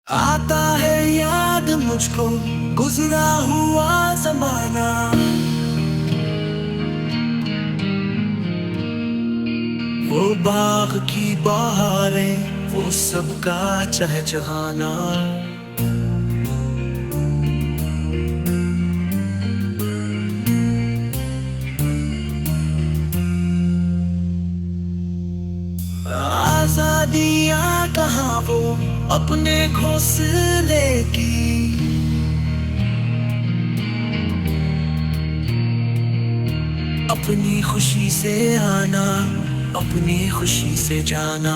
आता है याद मुझको गुजरा हुआ जमाना। वो बाग की बहारें, वो सबका चहचहाना। आजादियाँ कहाँ वो अपने घोंसले की, अपनी खुशी से आना, अपनी खुशी से जाना।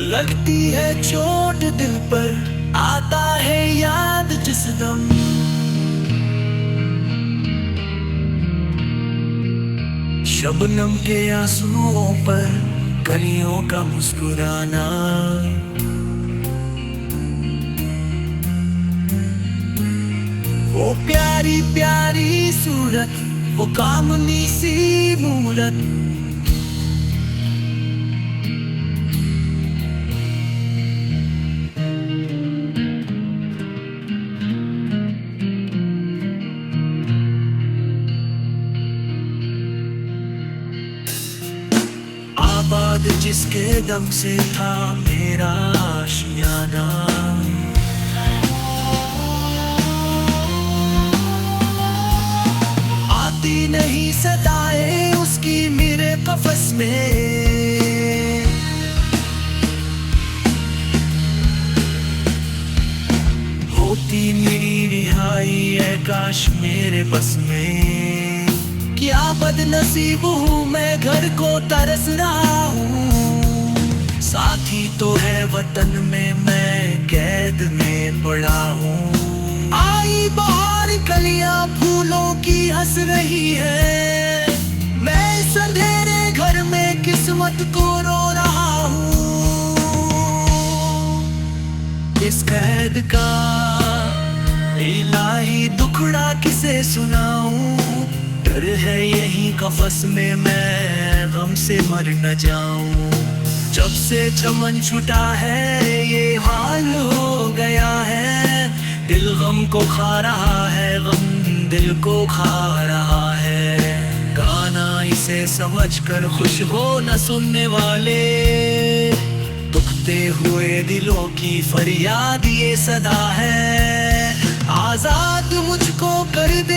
लगती है चोट दिल पर, आता है याद जिस दम। शबनम के आंसुओं पर कलियों का मुस्कुराना। वो प्यारी प्यारी सूरत, वो कामनी सी मूरत। आबाद जिसके दम से था मेरा आशियाना। आती नहीं सदाएं उसकी मेरे कफस में। होती मेरी रिहाई है काश मेरे बस में। क्या बदनसीब हूँ मैं, घर को तरस रहा हूँ। साथी तो है वतन में, मैं कैद में पड़ा हूँ। आई बहार कलियां फूलों की हंस रही है। मैं इस अंधेरे घर में किस्मत को रो रहा हूँ। इस कैद का इलाही दुखड़ा किसे सुनाऊं। डर है यही कफस में मैं गम से मर न जाऊं। जब से चमन छूटा है ये हाल हो गया है। दिल गम को खा रहा है, गम दिल को खा रहा है। गाना इसे समझकर खुश हो न सुनने वाले। दुखते हुए दिलों की फरियाद ये सदा है। आजाद मुझको कर दे